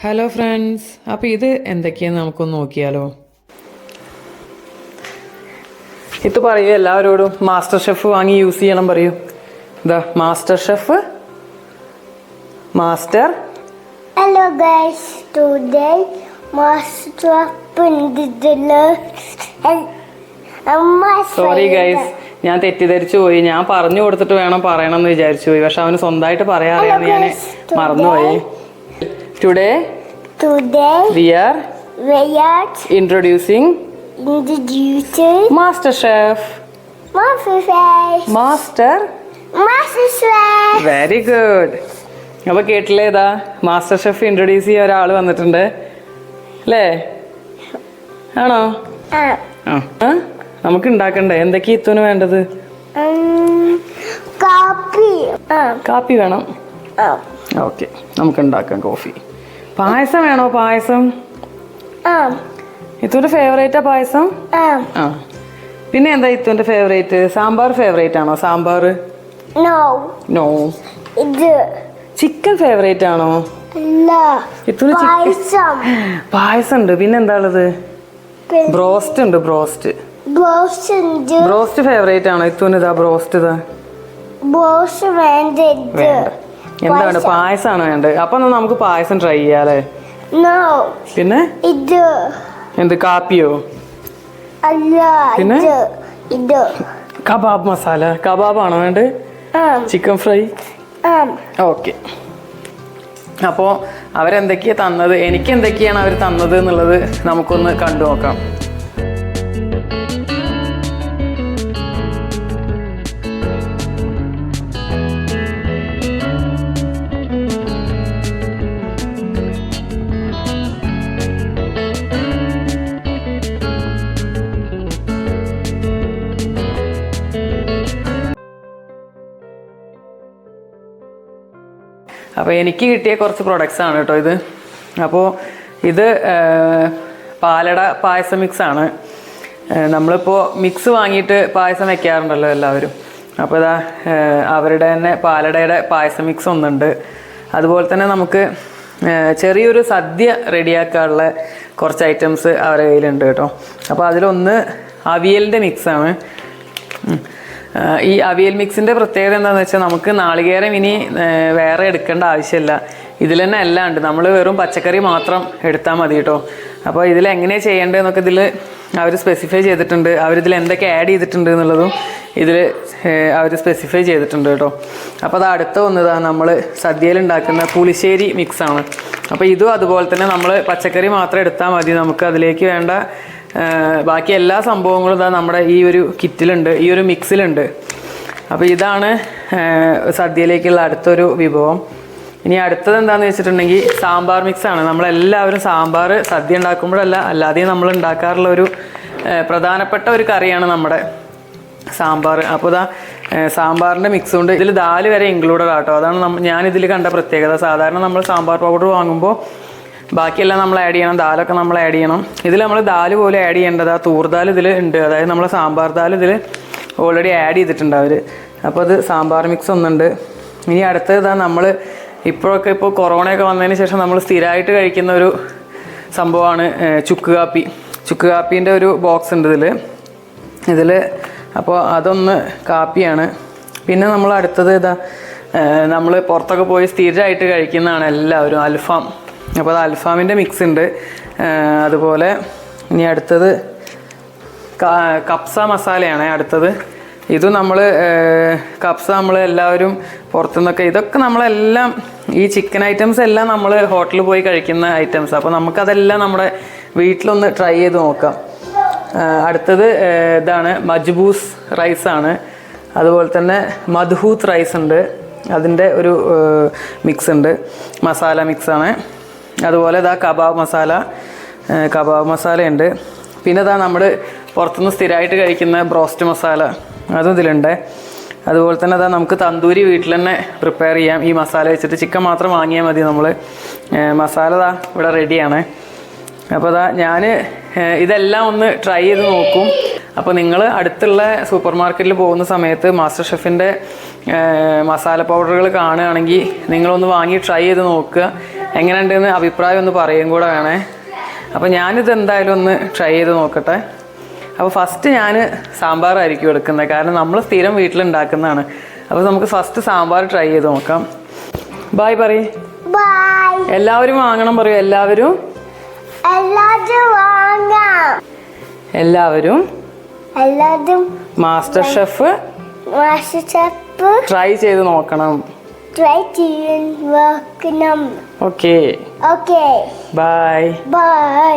Hello friends, അപ്പോൾ ഇത് എന്തൊക്കെയാന്ന് നമുക്കൊന്ന് നോക്കിയാലോ. ഇത് പറയൂ എല്ലാവരോടും, മാസ്റ്റർ ഷെഫ് വാങ്ങി യൂസ് ചെയ്യണം പറയൂ. ഇതാ master chef, master. Hello guys, today master sorry guys, ഞാൻ തെറ്റിദ്ധരിച്ചു പോയി. ഞാൻ പറഞ്ഞു കൊടുത്തിട്ട് വേണം പറയണമെന്ന് വിചാരിച്ചു പോയി, പക്ഷെ അവന് സ്വന്തമായിട്ട് പറയാൻ അറിയാമെന്ന് ഞാൻ മറന്നുപോയി. Today we are introducing Master Chef. Master Chef. Very good. അപ്പോൾ കേട്ടില്ലേ, ഇതാ മാസ്റ്റർ ഷെഫ് ഇൻട്രൊഡ്യൂസ് ചെയ്യാൻ ഒരാൾ വന്നിട്ടുണ്ട് അല്ലേ? ആണോ? ആ, നമുക്ക് ഉണ്ടാക്കണ്ടേ? എന്തൊക്കെയാ ഇത്തൂന് വേണ്ടത്? കാപ്പി വേണം. ഓക്കെ, നമുക്ക് ഉണ്ടാക്കാം കോഫി. പായസം വേണോ? പായസം ഇത്തൂന്റെ ഫേവറേറ്റാ പായസം? ആ, പിന്നെ എന്താ ഇത്തൂന്റെ ഫേവറേറ്റ്? സാമ്പാർ ഫേവറേറ്റ് ആണോ? സാമ്പാർ? നോ. ചിക്കൻ ഫേവറേറ്റ് ആണോ? ഇത്തൂന് പായസം ഉണ്ട്. പിന്നെ എന്താ ഉള്ളത്? ബ്രോസ്റ്റ് ഉണ്ട്. ബ്രോസ്റ്റ് ഫേവറേറ്റ് ആണോ ഇത്തൂന്? ഇതാ ബ്രോസ്റ്റ്. ഇതാ എന്താണ്? പായസമാണോ വേണ്ടത്? അപ്പൊ നമുക്ക് പായസം ട്രൈ ചെയ്യാല്ലേ? പിന്നെ എന്ത്? കാപ്പിയോ? പിന്നെ കബാബ് മസാല. കബാബാണോ വേണ്ടത്? Chicken fry. ഓക്കെ. അപ്പോൾ അവരെന്തൊക്കെയാ തന്നത്, എനിക്ക് എന്തൊക്കെയാണ് അവർ തന്നത് എന്നുള്ളത് നമുക്കൊന്ന് കണ്ടു നോക്കാം. അപ്പോൾ എനിക്ക് കിട്ടിയ കുറച്ച് പ്രൊഡക്ട്സ് ആണ് കേട്ടോ ഇത്. അപ്പോൾ ഇത് പാലട പായസം മിക്സാണ്. നമ്മളിപ്പോൾ മിക്സ് വാങ്ങിയിട്ട് പായസം വെക്കാറുണ്ടല്ലോ എല്ലാവരും. അപ്പോൾ ഇതാ അവരുടെ തന്നെ പാലടയുടെ പായസം മിക്സ് ഒന്നുണ്ട്. അതുപോലെ തന്നെ നമുക്ക് ചെറിയൊരു സദ്യ റെഡിയാക്കാനുള്ള കുറച്ച് ഐറ്റംസ് അവരുടെ കയ്യിലുണ്ട് കേട്ടോ. അപ്പോൾ അതിലൊന്ന് അവിയലിൻ്റെ മിക്സാണ്. ഈ അവിയൽ മിക്സിൻ്റെ പ്രത്യേകത എന്താണെന്ന് വെച്ചാൽ നമുക്ക് നാളികേരം ഇനി വേറെ എടുക്കേണ്ട ആവശ്യമില്ല. ഇതിൽ തന്നെ എല്ലാം ഉണ്ട്. നമ്മൾ വെറും പച്ചക്കറി മാത്രം എടുത്താൽ മതി കേട്ടോ. അപ്പോൾ ഇതിൽ എങ്ങനെയാണ് ചെയ്യേണ്ടതെന്നൊക്കെ ഇതിൽ അവർ സ്പെസിഫൈ ചെയ്തിട്ടുണ്ട്. അവരിതിൽ എന്തൊക്കെ ആഡ് ചെയ്തിട്ടുണ്ട് എന്നുള്ളതും ഇതിൽ അവർ സ്പെസിഫൈ ചെയ്തിട്ടുണ്ട് കേട്ടോ. അപ്പോൾ അത് അടുത്ത ഒന്നതാണ് നമ്മൾ സദ്യയിൽ ഉണ്ടാക്കുന്ന പുളിശ്ശേരി മിക്സാണ്. അപ്പോൾ ഇതും അതുപോലെ തന്നെ നമ്മൾ പച്ചക്കറി മാത്രം എടുത്താൽ മതി. നമുക്ക് അതിലേക്ക് വേണ്ട ബാക്കി എല്ലാ സംഭവങ്ങളും ഇതാ നമ്മുടെ ഈ ഒരു കിറ്റിലുണ്ട്, ഈ ഒരു മിക്സിലുണ്ട്. അപ്പോൾ ഇതാണ് സദ്യയിലേക്കുള്ള അടുത്തൊരു വിഭവം. ഇനി അടുത്തത് എന്താണെന്ന് വെച്ചിട്ടുണ്ടെങ്കിൽ സാമ്പാർ മിക്സാണ്. നമ്മളെല്ലാവരും സാമ്പാർ സദ്യ ഉണ്ടാക്കുമ്പോഴല്ല, അല്ലാതെയും നമ്മൾ ഉണ്ടാക്കാറുള്ള ഒരു പ്രധാനപ്പെട്ട ഒരു കറിയാണ് നമ്മുടെ സാമ്പാർ. അപ്പോൾ ഇതാ സാമ്പാറിൻ്റെ മിക്സ് ഉണ്ട്. ഇതിൽ ദാല് വരെ ഇൻക്ലൂഡഡ് ആട്ടോ. അതാണ് ഞാനിതിൽ കണ്ട പ്രത്യേകത. സാധാരണ നമ്മൾ സാമ്പാർ പൗഡർ വാങ്ങുമ്പോൾ ബാക്കിയെല്ലാം നമ്മൾ ആഡ് ചെയ്യണം, ദാലൊക്കെ നമ്മൾ ആഡ് ചെയ്യണം. ഇതിൽ നമ്മൾ ദാല് പോലെ ആഡ് ചെയ്യേണ്ടത് ആ തൂർദാൽ ഇതിൽ ഉണ്ട്. അതായത് നമ്മൾ സാമ്പാർ ദാൽ ഇതിൽ ഓൾറെഡി ആഡ് ചെയ്തിട്ടുണ്ട് അവർ. അപ്പോൾ അത് സാമ്പാർ മിക്സ് ഒന്നുണ്ട്. ഇനി അടുത്തത് ഇതാ നമ്മൾ ഇപ്പോൾ കൊറോണയൊക്കെ വന്നതിന് ശേഷം നമ്മൾ സ്ഥിരമായിട്ട് കഴിക്കുന്ന ഒരു സംഭവമാണ് ചുക്ക് കാപ്പി. ചുക്ക് കാപ്പീൻ്റെ ഒരു ബോക്സ് ഉണ്ട് ഇതിൽ. അപ്പോൾ അതൊന്ന് കാപ്പിയാണ്. പിന്നെ നമ്മൾ അടുത്തത് ഇതാ നമ്മൾ പുറത്തൊക്കെ പോയി സ്ഥിരമായിട്ട് കഴിക്കുന്നതാണ് എല്ലാവരും, അൽഫാം. അപ്പോൾ അത് അൽഫാമിൻ്റെ മിക്സ് ഉണ്ട്. അതുപോലെ ഇനി അടുത്തത് കപ്സ മസാലയാണ് അടുത്തത്. ഇത് നമ്മൾ കപ്സ നമ്മൾ എല്ലാവരും പുറത്തുനിന്നൊക്കെ, ഇതൊക്കെ നമ്മളെല്ലാം ഈ ചിക്കൻ ഐറ്റംസ് എല്ലാം നമ്മൾ ഹോട്ടലിൽ പോയി കഴിക്കുന്ന ഐറ്റംസ്. അപ്പോൾ നമുക്കതെല്ലാം നമ്മുടെ വീട്ടിലൊന്ന് ട്രൈ ചെയ്ത് നോക്കാം. അടുത്തത് ഇതാണ് മജ്ബൂസ് റൈസാണ്. അതുപോലെ തന്നെ മദ്ഹൂത്ത് റൈസ് ഉണ്ട്, അതിൻ്റെ ഒരു മിക്സ് ഉണ്ട്, മസാല മിക്സാണ്. അതുപോലെ ഇതാ കബാബ് മസാലയുണ്ട്. പിന്നെ ഇതാ നമ്മൾ പുറത്തുനിന്ന് സ്ഥിരമായിട്ട് കഴിക്കുന്ന ബ്രോസ്റ്റ് മസാല, അതും ഇതിലുണ്ട്. അതുപോലെ തന്നെ അതാ നമുക്ക് തന്തൂരി വീട്ടിൽ തന്നെ പ്രിപ്പയർ ചെയ്യാം. ഈ മസാല വെച്ചിട്ട് ചിക്കൻ മാത്രം വാങ്ങിയാൽ മതി നമ്മൾ. മസാല ഇതാ ഇവിടെ റെഡിയാണ്. അപ്പോൾ ഇതാ ഞാൻ ഇതെല്ലാം ഒന്ന് ട്രൈ ചെയ്ത് നോക്കും. അപ്പോൾ നിങ്ങൾ അടുത്തുള്ള സൂപ്പർ മാർക്കറ്റിൽ പോകുന്ന സമയത്ത് മാസ്റ്റർ ഷെഫിൻ്റെ മസാല പൗഡറുകൾ കാണുകയാണെങ്കിൽ നിങ്ങളൊന്ന് വാങ്ങി ട്രൈ ചെയ്ത് നോക്കുക. എങ്ങനെയുണ്ടെന്ന് അഭിപ്രായം ഒന്ന് പറയും കൂടെ വേണേ. അപ്പോൾ ഞാനിത് എന്തായാലും ഒന്ന് ട്രൈ ചെയ്ത് നോക്കട്ടെ. അപ്പോൾ ഫസ്റ്റ് ഞാൻ സാമ്പാറായിരിക്കും എടുക്കുന്നത്, കാരണം നമ്മൾ സ്ഥിരം വീട്ടിലുണ്ടാക്കുന്നതാണ്. അപ്പോൾ നമുക്ക് ഫസ്റ്റ് സാമ്പാർ ട്രൈ ചെയ്ത് നോക്കാം. ബായ് പറയ്. ബൈ. എല്ലാവരും വാങ്ങണം പറയൂ. എല്ലാവരും വാങ്ങാം. എല്ലാവരും മാസ്റ്റർ ഷെഫ് ട്രൈ ചെയ്ത് നോക്കണം. ട്രൈ ചെയ്യാൻ നോക്കണം. ഓക്കെ. ഓക്കെ. ബൈ. ബൈ.